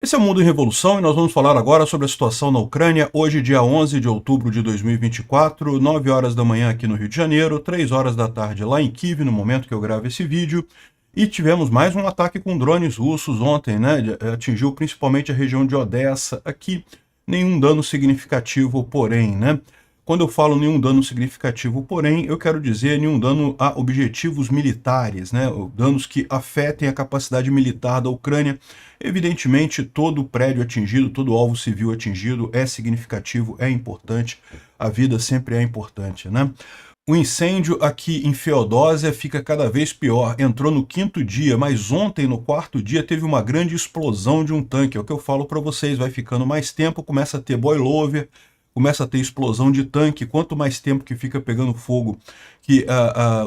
Esse é o Mundo em Revolução e nós vamos falar agora sobre a situação na Ucrânia, hoje dia 11 de outubro de 2024, 9 horas da manhã aqui no Rio de Janeiro, 3 horas da tarde lá em Kiev, no momento que eu gravo esse vídeo, e tivemos mais um ataque com drones russos ontem, né? Atingiu principalmente a região de Odessa aqui, nenhum dano significativo, porém, né? Quando eu falo nenhum dano significativo, porém, eu quero dizer nenhum dano a objetivos militares, né? Danos que afetem a capacidade militar da Ucrânia. Evidentemente, todo prédio atingido, todo alvo civil atingido é significativo, é importante. A vida sempre é importante, né? O incêndio aqui em Feodósia fica cada vez pior. Entrou no 5º dia, mas ontem, no 4º dia, teve uma grande explosão de um tanque. É o que eu falo para vocês, vai ficando mais tempo, começa a ter boilover, começa a ter explosão de tanque. Quanto mais tempo que fica pegando fogo, que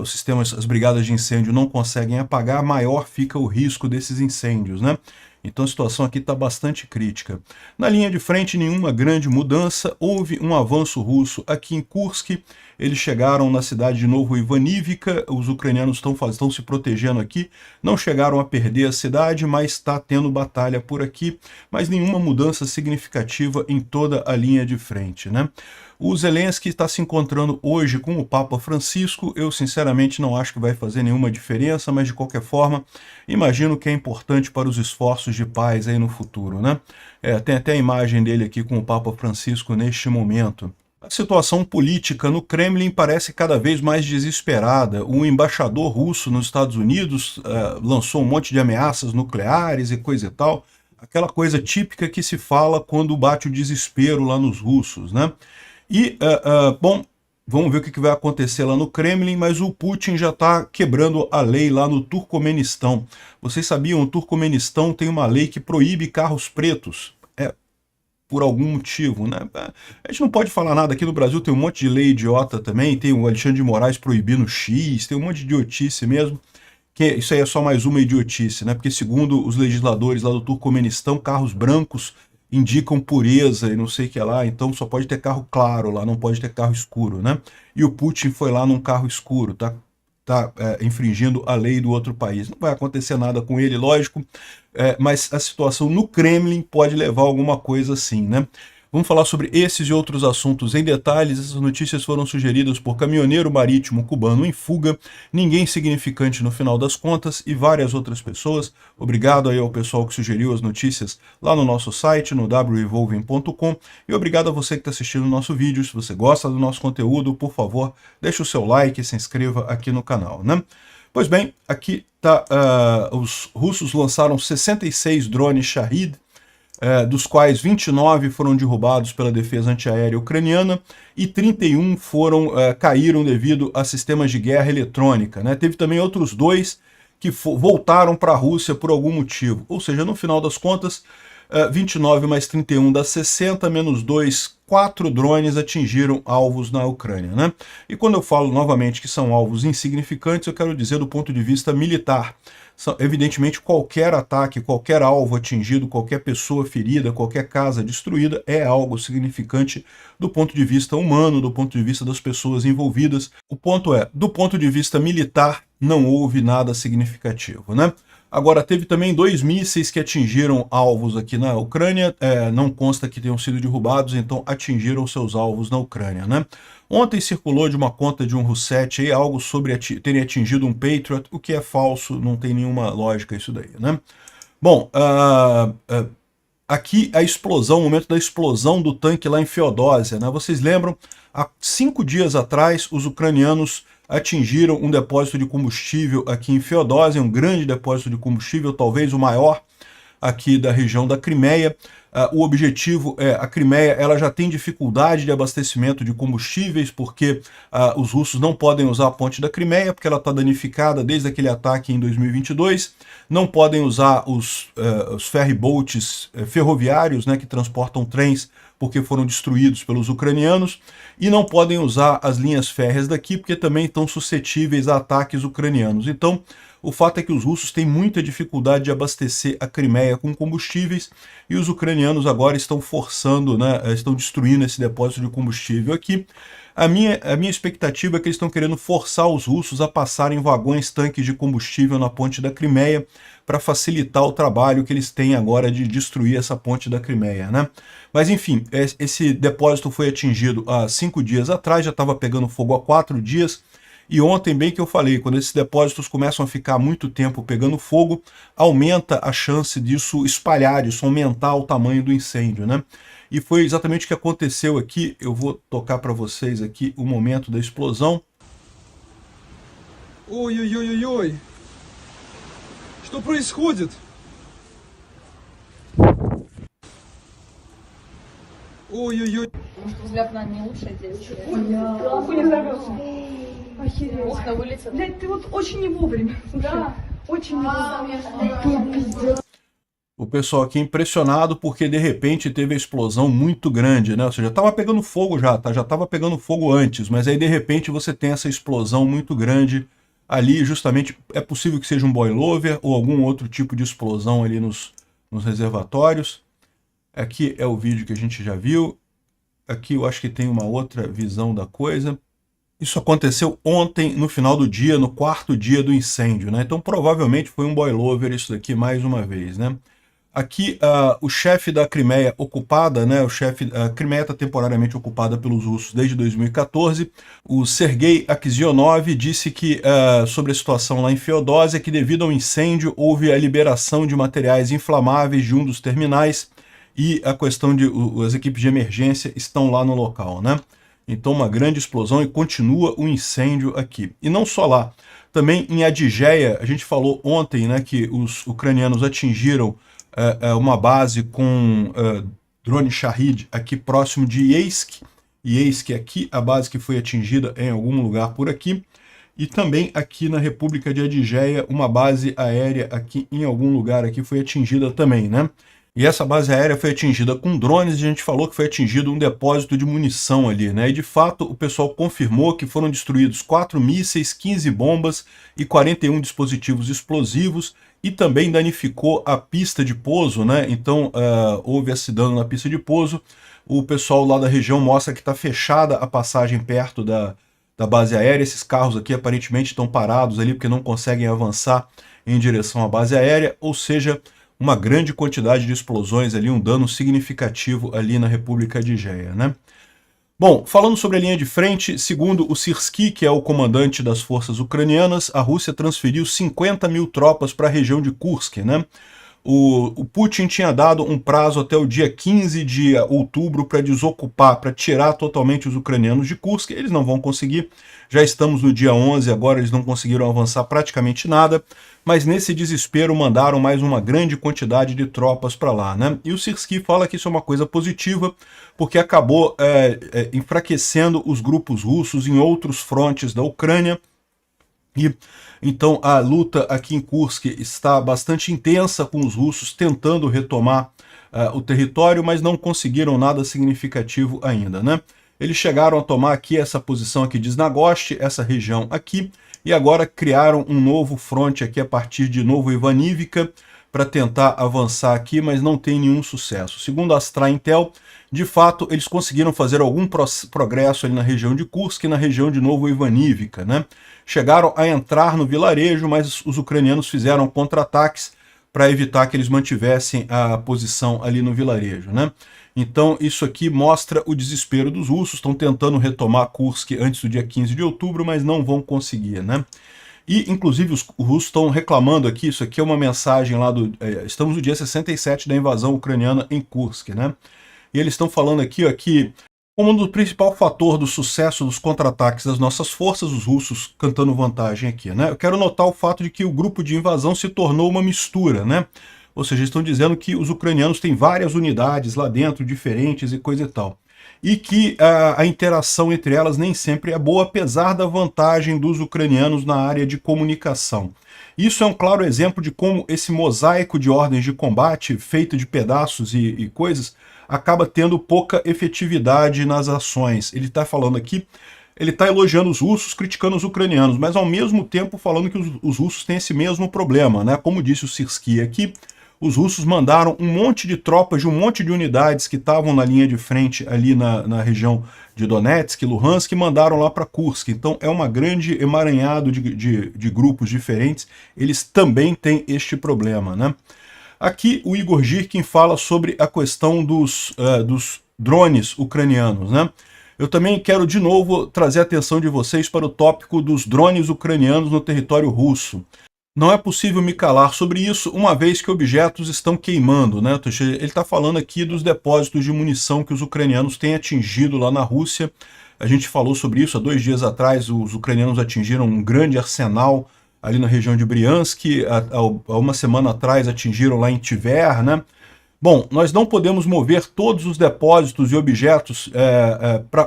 os sistemas, as brigadas de incêndio não conseguem apagar, maior fica o risco desses incêndios, né? Então a situação aqui está bastante crítica. Na linha de frente, nenhuma grande mudança. Houve um avanço russo aqui em Kursk. Eles chegaram na cidade de Novo Ivanivka. Os ucranianos estão se protegendo aqui. Não chegaram a perder a cidade, mas está tendo batalha por aqui. Mas nenhuma mudança significativa em toda a linha de frente, né? O Zelensky está se encontrando hoje com o Papa Francisco. Eu, sinceramente, não acho que vai fazer nenhuma diferença, mas, de qualquer forma, imagino que é importante para os esforços de paz aí no futuro, né? Tem até a imagem dele aqui com o Papa Francisco neste momento. A situação política no Kremlin parece cada vez mais desesperada. O embaixador russo nos Estados Unidos lançou um monte de ameaças nucleares e coisa e tal. Aquela coisa típica que se fala quando bate o desespero lá nos russos, né? E, bom, vamos ver o que vai acontecer lá no Kremlin, mas o Putin já está quebrando a lei lá no Turcomenistão. Vocês sabiam, o Turcomenistão tem uma lei que proíbe carros pretos. Por algum motivo, né? A gente não pode falar nada. Aqui no Brasil tem um monte de lei idiota também, tem o Alexandre de Moraes proibindo X, tem um monte de idiotice mesmo. Isso aí é só mais uma idiotice, né? Porque segundo os legisladores lá do Turcomenistão, carros brancos indicam pureza e não sei o que lá, então só pode ter carro claro lá, não pode ter carro escuro, né? E o Putin foi lá num carro escuro, tá infringindo a lei do outro país. Não vai acontecer nada com ele, lógico, mas a situação no Kremlin pode levar a alguma coisa assim, né? Vamos falar sobre esses e outros assuntos em detalhes. Essas notícias foram sugeridas por caminhoneiro marítimo cubano em fuga, ninguém significante no final das contas e várias outras pessoas. Obrigado aí ao pessoal que sugeriu as notícias lá no nosso site, no wrevolving.com, e obrigado a você que está assistindo o nosso vídeo. Se você gosta do nosso conteúdo, por favor, deixe o seu like e se inscreva aqui no canal, né? Pois bem, aqui tá, os russos lançaram 66 drones Shahid, dos quais 29 foram derrubados pela defesa antiaérea ucraniana e 31 caíram devido a sistemas de guerra eletrônica, né? Teve também outros 2 que voltaram para a Rússia por algum motivo. Ou seja, no final das contas, 29 mais 31 dá 60, menos 2, 4 drones atingiram alvos na Ucrânia, né? E quando eu falo novamente que são alvos insignificantes, eu quero dizer do ponto de vista militar. Evidentemente, qualquer ataque, qualquer alvo atingido, qualquer pessoa ferida, qualquer casa destruída é algo significante do ponto de vista humano, do ponto de vista das pessoas envolvidas. O ponto é, do ponto de vista militar, não houve nada significativo, né? Agora, teve também 2 mísseis que atingiram alvos aqui na Ucrânia, não consta que tenham sido derrubados, então atingiram seus alvos na Ucrânia, né? Ontem circulou de uma conta de um Russet aí, algo sobre terem atingido um Patriot, o que é falso, não tem nenhuma lógica isso daí, né? Bom, aqui a explosão, o momento da explosão do tanque lá em Feodósia, né? Vocês lembram, há 5 dias atrás, os ucranianos atingiram um depósito de combustível aqui em Feodósia, um grande depósito de combustível, talvez o maior aqui da região da Crimeia. O objetivo é, a Crimeia ela já tem dificuldade de abastecimento de combustíveis, porque os russos não podem usar a ponte da Crimeia, porque ela está danificada desde aquele ataque em 2022, não podem usar os ferryboats ferroviários, né, que transportam trens, porque foram destruídos pelos ucranianos, e não podem usar as linhas férreas daqui, porque também estão suscetíveis a ataques ucranianos. Então, O fato é que os russos têm muita dificuldade de abastecer a Crimeia com combustíveis e os ucranianos agora estão forçando, né, estão destruindo esse depósito de combustível aqui. A minha expectativa é que eles estão querendo forçar os russos a passarem vagões tanques de combustível na ponte da Crimeia para facilitar o trabalho que eles têm agora de destruir essa ponte da Crimeia, né? Mas enfim, esse depósito foi atingido há 5 dias atrás, já estava pegando fogo há 4 dias, e ontem, bem que eu falei, quando esses depósitos começam a ficar muito tempo pegando fogo, aumenta a chance disso espalhar, disso aumentar o tamanho do incêndio, né? E foi exatamente o que aconteceu aqui. Eu vou tocar para vocês aqui o momento da explosão. Ой-ой-ой-ой-ой! Что происходит? Ой-ой-ой! Может, взгляд на не лучше здесь? Охуенно взорвется. Охереть. Окна вылетят. Блядь, ты вот очень не вовремя. Слушай, Да. очень не вовремя. Пиздец. O pessoal aqui impressionado porque de repente teve a explosão muito grande, né? Ou seja, estava pegando fogo já, tá? Já estava pegando fogo antes, mas aí de repente você tem essa explosão muito grande ali, justamente, é possível que seja um boilover ou algum outro tipo de explosão ali nos reservatórios. Aqui é o vídeo que a gente já viu. Aqui eu acho que tem uma outra visão da coisa. Isso aconteceu ontem, no final do dia, no 4º dia do incêndio, né? Então provavelmente foi um boilover isso daqui mais uma vez, né? Aqui o chefe da Crimeia ocupada, né? A Crimeia está temporariamente ocupada pelos russos desde 2014. O Sergei Aksionov disse que sobre a situação lá em Feodósia, que devido ao incêndio houve a liberação de materiais inflamáveis de um dos terminais e a questão de as equipes de emergência estão lá no local, né? Então uma grande explosão e continua o incêndio aqui. E não só lá, também em Adjeia, a gente falou ontem, né, que os ucranianos atingiram uma base com drone Shahid aqui próximo de Yeisk. Yeisk aqui, a base que foi atingida em algum lugar por aqui. E também aqui na República de Adjeia, uma base aérea aqui em algum lugar aqui foi atingida também, né? E essa base aérea foi atingida com drones, e a gente falou que foi atingido um depósito de munição ali, né? E de fato o pessoal confirmou que foram destruídos 4 mísseis, 15 bombas e 41 dispositivos explosivos, e também danificou a pista de pouso, né? Então houve esse dano na pista de pouso. O pessoal lá da região mostra que está fechada a passagem perto da base aérea. Esses carros aqui aparentemente estão parados ali porque não conseguem avançar em direção à base aérea, ou seja, uma grande quantidade de explosões ali, um dano significativo ali na República de Adjeia, né? Bom, falando sobre a linha de frente, segundo o Syrskyi, que é o comandante das forças ucranianas, a Rússia transferiu 50 mil tropas para a região de Kursk, né? O Putin tinha dado um prazo até o dia 15 de outubro para desocupar, para tirar totalmente os ucranianos de Kursk. Eles não vão conseguir, já estamos no dia 11, agora eles não conseguiram avançar praticamente nada, mas nesse desespero mandaram mais uma grande quantidade de tropas para lá, né? E o Syrskyi fala que isso é uma coisa positiva, porque acabou enfraquecendo os grupos russos em outros frontes da Ucrânia. E então a luta aqui em Kursk está bastante intensa, com os russos tentando retomar o território, mas não conseguiram nada significativo ainda, né? Eles chegaram a tomar aqui essa posição aqui de Znagost, essa região aqui, e agora criaram um novo fronte aqui a partir de Novo Ivanivka para tentar avançar aqui, mas não tem nenhum sucesso. Segundo a Astra Intel, de fato, eles conseguiram fazer algum progresso ali na região de Kursk e na região de Novo Ivanivka, né? Chegaram a entrar no vilarejo, mas os ucranianos fizeram contra-ataques para evitar que eles mantivessem a posição ali no vilarejo, né? Então isso aqui mostra o desespero dos russos, estão tentando retomar Kursk antes do dia 15 de outubro, mas não vão conseguir, né? E, inclusive, os russos estão reclamando aqui, isso aqui é uma mensagem lá do... estamos no dia 67 da invasão ucraniana em Kursk, né? E eles estão falando aqui, ó, que como um principal fator do sucesso dos contra-ataques das nossas forças, os russos cantando vantagem aqui, né? Eu quero notar o fato de que o grupo de invasão se tornou uma mistura, né? Ou seja, estão dizendo que os ucranianos têm várias unidades lá dentro, diferentes e coisa e tal. E que a interação entre elas nem sempre é boa, apesar da vantagem dos ucranianos na área de comunicação. Isso é um claro exemplo de como esse mosaico de ordens de combate, feito de pedaços e coisas, acaba tendo pouca efetividade nas ações. Ele está falando aqui, ele está elogiando os russos, criticando os ucranianos, mas ao mesmo tempo falando que os russos têm esse mesmo problema, né? Como disse o Sirski aqui, os russos mandaram um monte de tropas de um monte de unidades que estavam na linha de frente ali na região de Donetsk, Luhansk, e mandaram lá para Kursk. Então é uma grande emaranhado de grupos diferentes, eles também têm este problema, né? Aqui o Igor Girkin fala sobre a questão dos drones ucranianos, né? Eu também quero de novo trazer a atenção de vocês para o tópico dos drones ucranianos no território russo. Não é possível me calar sobre isso, uma vez que objetos estão queimando, né? Ele está falando aqui dos depósitos de munição que os ucranianos têm atingido lá na Rússia. A gente falou sobre isso há 2 dias atrás, os ucranianos atingiram um grande arsenal ali na região de Briansk, há uma semana atrás atingiram lá em Tver, né? Bom, nós não podemos mover todos os depósitos e objetos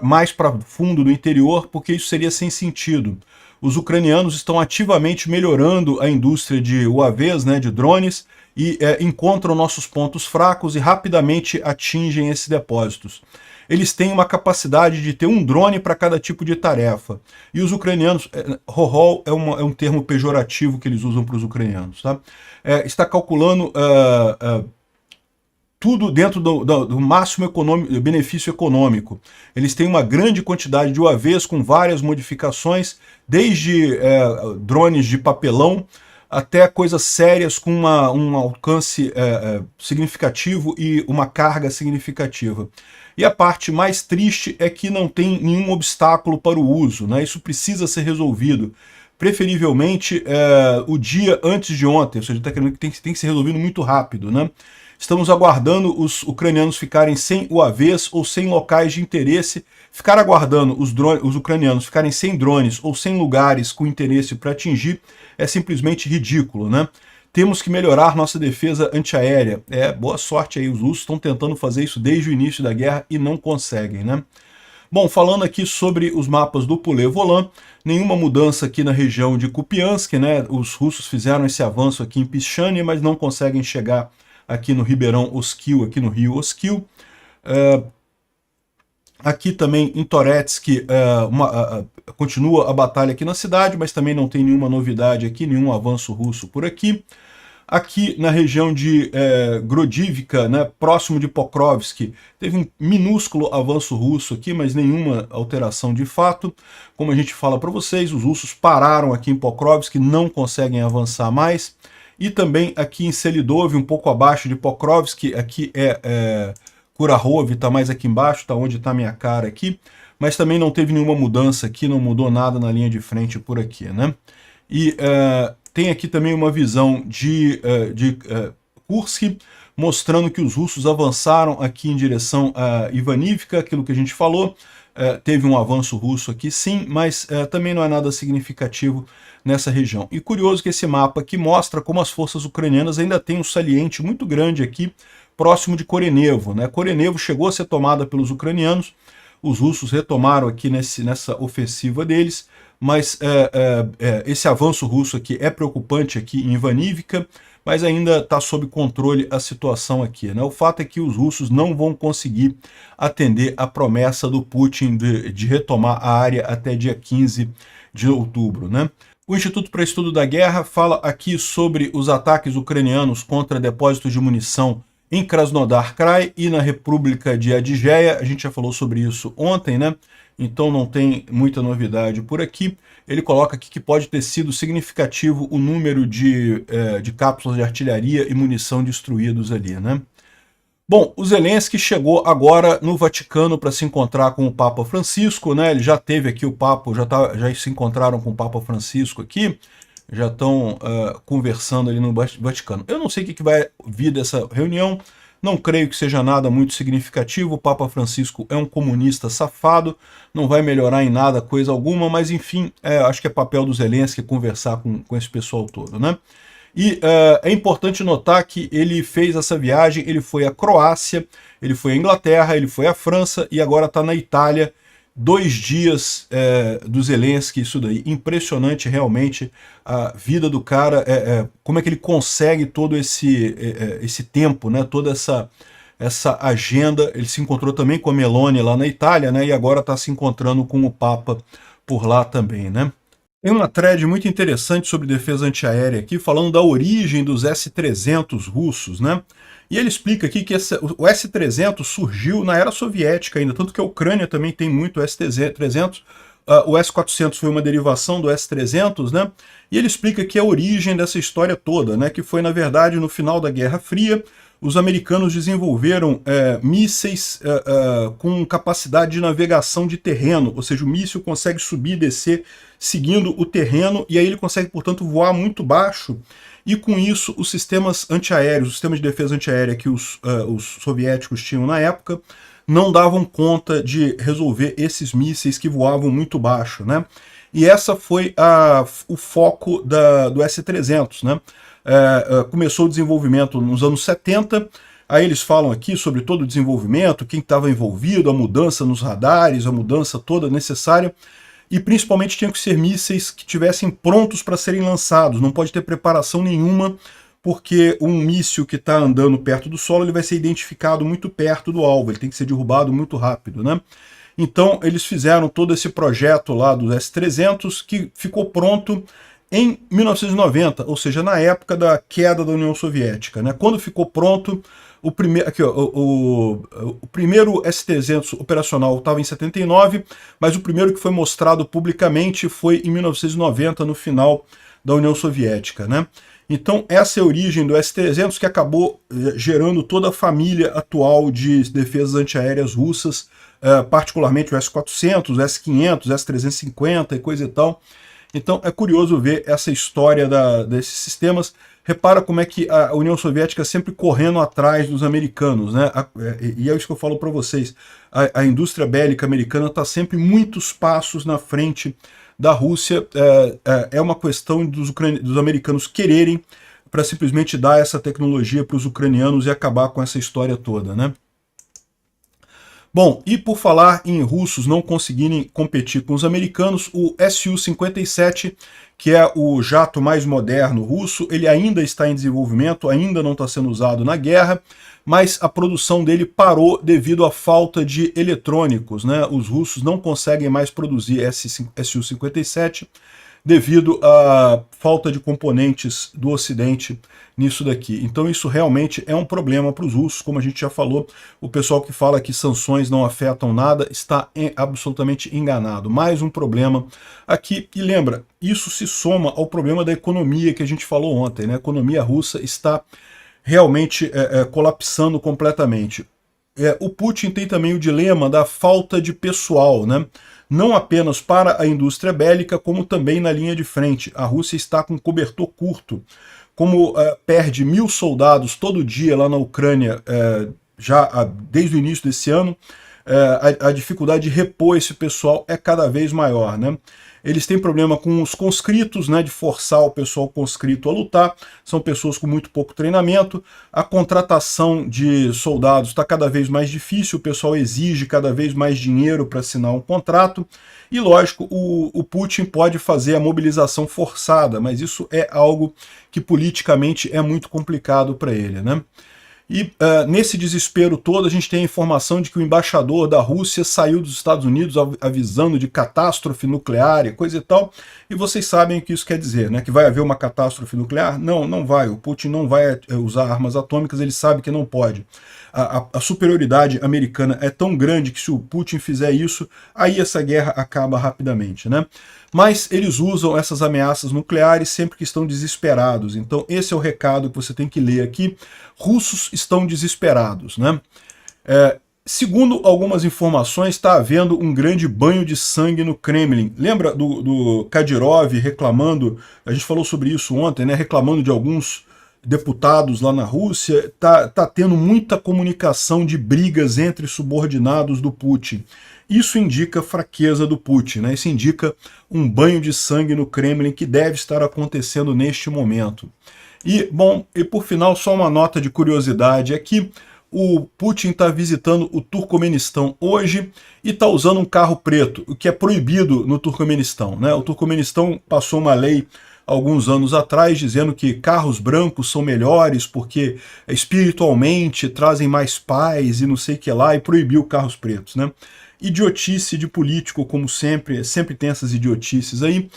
mais para fundo do interior, porque isso seria sem sentido. Os ucranianos estão ativamente melhorando a indústria de UAVs, né, de drones, e encontram nossos pontos fracos e rapidamente atingem esses depósitos. Eles têm uma capacidade de ter um drone para cada tipo de tarefa. E os ucranianos, rohol é um termo pejorativo que eles usam para os ucranianos, tá? Está calculando tudo dentro do máximo benefício econômico. Eles têm uma grande quantidade de UAVs com várias modificações, desde drones de papelão até coisas sérias com um alcance significativo e uma carga significativa. E a parte mais triste é que não tem nenhum obstáculo para o uso, né? Isso precisa ser resolvido. Preferivelmente o dia antes de ontem, ou seja, tem que ser resolvido muito rápido, né? Estamos aguardando os ucranianos ficarem sem UAVs ou sem locais de interesse. Ficar aguardando os ucranianos ficarem sem drones ou sem lugares com interesse para atingir é simplesmente ridículo, né? Temos que melhorar nossa defesa antiaérea. Boa sorte aí, os russos estão tentando fazer isso desde o início da guerra e não conseguem, né? Bom, falando aqui sobre os mapas do Poulet-Volant, nenhuma mudança aqui na região de Kupiansk, né? Os russos fizeram esse avanço aqui em Pischane, mas não conseguem chegar aqui no Ribeirão Oskil, aqui no rio Oskil. Aqui também em Toretsk continua a batalha aqui na cidade, mas também não tem nenhuma novidade aqui, nenhum avanço russo por aqui. Aqui na região de Grodivka, né, próximo de Pokrovsk, teve um minúsculo avanço russo aqui, mas nenhuma alteração de fato. Como a gente fala para vocês, os russos pararam aqui em Pokrovsk, não conseguem avançar mais. E também aqui em Selidov, um pouco abaixo de Pokrovsk, aqui Kurahov, está mais aqui embaixo, está onde está minha cara aqui, mas também não teve nenhuma mudança aqui, não mudou nada na linha de frente por aqui, né? E tem aqui também uma visão de Kursk, mostrando que os russos avançaram aqui em direção a Ivanivka, aquilo que a gente falou. Teve um avanço russo aqui sim, mas também não é nada significativo nessa região. E curioso que esse mapa aqui mostra como as forças ucranianas ainda têm um saliente muito grande aqui, próximo de Korenevo, né? Korenevo chegou a ser tomada pelos ucranianos, os russos retomaram aqui nessa ofensiva deles, mas esse avanço russo aqui é preocupante aqui em Ivanivka, mas ainda está sob controle a situação aqui, né? O fato é que os russos não vão conseguir atender a promessa do Putin de retomar a área até dia 15 de outubro, né? O Instituto para Estudo da Guerra fala aqui sobre os ataques ucranianos contra depósitos de munição em Krasnodar Krai e na República de Adjeia. A gente já falou sobre isso ontem, né? Então não tem muita novidade por aqui. Ele coloca aqui que pode ter sido significativo o número de cápsulas de artilharia e munição destruídos ali, né? Bom, o Zelensky chegou agora no Vaticano para se encontrar com o Papa Francisco, né? Ele já teve aqui o Papa, já se encontraram com o Papa Francisco aqui, já estão conversando ali no Vaticano. Eu não sei o que vai vir dessa reunião, não creio que seja nada muito significativo. O Papa Francisco é um comunista safado, não vai melhorar em nada, coisa alguma, mas enfim, acho que é papel do Zelensky conversar com esse pessoal todo, né? E é importante notar que ele fez essa viagem, ele foi à Croácia, ele foi à Inglaterra, ele foi à França e agora está na Itália. 2 dias do Zelensky, isso daí, impressionante realmente a vida do cara, como é que ele consegue todo esse tempo, né? Toda essa agenda. Ele se encontrou também com a Meloni lá na Itália, né, e agora está se encontrando com o Papa por lá também, né. Tem uma thread muito interessante sobre defesa antiaérea aqui, falando da origem dos S-300 russos, né? E ele explica aqui que o S-300 surgiu na era soviética ainda, tanto que a Ucrânia também tem muito S-300. O S-400 foi uma derivação do S-300, né? E ele explica que a origem dessa história toda, né, que foi, na verdade, no final da Guerra Fria, os americanos desenvolveram mísseis com capacidade de navegação de terreno, ou seja, o míssil consegue subir e descer seguindo o terreno, e aí ele consegue, portanto, voar muito baixo, e com isso os sistemas antiaéreos, o sistema de defesa antiaérea que os soviéticos tinham na época, não davam conta de resolver esses mísseis que voavam muito baixo, né? E essa foi o foco do S-300, né? Começou o desenvolvimento nos anos 70, aí eles falam aqui sobre todo o desenvolvimento, quem estava envolvido, a mudança nos radares, a mudança toda necessária, e principalmente tinham que ser mísseis que estivessem prontos para serem lançados, não pode ter preparação nenhuma, porque um míssil que está andando perto do solo ele vai ser identificado muito perto do alvo, ele tem que ser derrubado muito rápido, né? Então eles fizeram todo esse projeto lá do S-300 que ficou pronto em 1990, ou seja, na época da queda da União Soviética, né? Quando ficou pronto, o primeiro S-300 operacional estava em 79, mas o primeiro que foi mostrado publicamente foi em 1990, no final da União Soviética, né? Então essa é a origem do S-300 que acabou gerando toda a família atual de defesas antiaéreas russas, particularmente o S-400, o S-500, o S-350 e coisa e tal. Então é curioso ver essa história desses sistemas. Repara como é que a União Soviética sempre correndo atrás dos americanos, né? E é isso que eu falo para vocês. A indústria bélica americana está sempre muitos passos na frente da Rússia. É uma questão dos americanos quererem para simplesmente dar essa tecnologia para os ucranianos e acabar com essa história toda, né? Bom, e por falar em russos não conseguirem competir com os americanos, o Su-57, que é o jato mais moderno russo, ele ainda está em desenvolvimento, ainda não está sendo usado na guerra, mas a produção dele parou devido à falta de eletrônicos, né? Os russos não conseguem mais produzir Su-57 devido à falta de componentes do Ocidente nisso daqui. Então isso realmente é um problema para os russos, como a gente já falou. O pessoal que fala que sanções não afetam nada está absolutamente enganado. Mais um problema aqui. E lembra, isso se soma ao problema da economia que a gente falou ontem, né? A economia russa está realmente colapsando completamente. O Putin tem também o dilema da falta de pessoal, né? Não apenas para a indústria bélica, como também na linha de frente. A Rússia está com cobertor curto. Como perde 1000 soldados todo dia lá na Ucrânia, desde o início desse ano, a dificuldade de repor esse pessoal é cada vez maior, né? Eles têm problema com os conscritos, né, de forçar o pessoal conscrito a lutar, são pessoas com muito pouco treinamento, a contratação de soldados está cada vez mais difícil, o pessoal exige cada vez mais dinheiro para assinar um contrato, e lógico, o Putin pode fazer a mobilização forçada, mas isso é algo que politicamente é muito complicado para ele, né? E nesse desespero todo a gente tem a informação de que o embaixador da Rússia saiu dos Estados Unidos avisando de catástrofe nuclear e coisa e tal, e vocês sabem o que isso quer dizer, né? Que vai haver uma catástrofe nuclear? Não, não vai. O Putin não vai usar armas atômicas, ele sabe que não pode. A superioridade americana é tão grande que se o Putin fizer isso, aí essa guerra acaba rapidamente, né? Mas eles usam essas ameaças nucleares sempre que estão desesperados. Então esse é o recado que você tem que ler aqui. Russos estão desesperados, né? Segundo algumas informações, está havendo um grande banho de sangue no Kremlin. Lembra do Kadyrov reclamando, a gente falou sobre isso ontem, né? Reclamando de alguns deputados lá na Rússia, tá tendo muita comunicação de brigas entre subordinados do Putin. Isso indica fraqueza do Putin, né? Isso indica um banho de sangue no Kremlin que deve estar acontecendo neste momento. E, bom, e por final, só uma nota de curiosidade aqui. O Putin está visitando o Turcomenistão hoje e está usando um carro preto, o que é proibido no Turcomenistão, né? O Turcomenistão passou uma lei alguns anos atrás, dizendo que carros brancos são melhores porque espiritualmente trazem mais paz e não sei o que lá, e proibiu carros pretos, né? Idiotice de político, como sempre tem essas idiotices aí.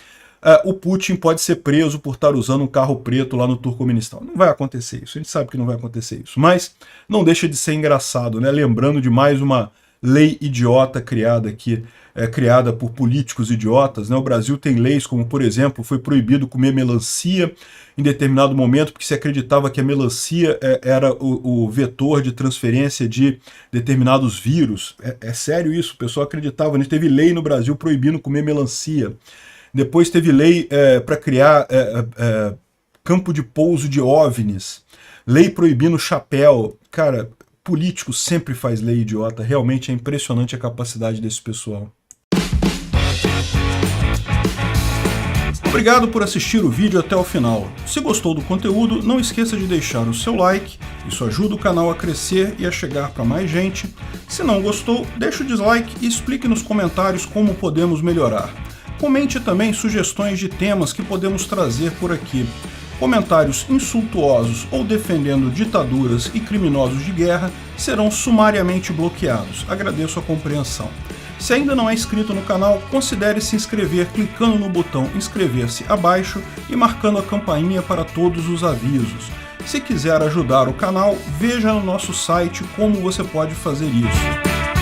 O Putin pode ser preso por estar usando um carro preto lá no Turcomenistão. Não vai acontecer isso, a gente sabe que não vai acontecer isso, mas não deixa de ser engraçado, né? Lembrando de mais uma lei idiota criada aqui, criada por políticos idiotas, né? O Brasil tem leis como, por exemplo, foi proibido comer melancia em determinado momento, porque se acreditava que a melancia era o vetor de transferência de determinados vírus. É sério isso, o pessoal acreditava. A gente teve lei no Brasil proibindo comer melancia. Depois teve lei para criar campo de pouso de OVNIs. Lei proibindo chapéu. Cara, político sempre faz lei idiota. Realmente é impressionante a capacidade desse pessoal. Obrigado por assistir o vídeo até o final. Se gostou do conteúdo, não esqueça de deixar o seu like, isso ajuda o canal a crescer e a chegar para mais gente. Se não gostou, deixe o dislike e explique nos comentários como podemos melhorar. Comente também sugestões de temas que podemos trazer por aqui. Comentários insultuosos ou defendendo ditaduras e criminosos de guerra serão sumariamente bloqueados. Agradeço a compreensão. Se ainda não é inscrito no canal, considere se inscrever clicando no botão inscrever-se abaixo e marcando a campainha para todos os avisos. Se quiser ajudar o canal, veja no nosso site como você pode fazer isso.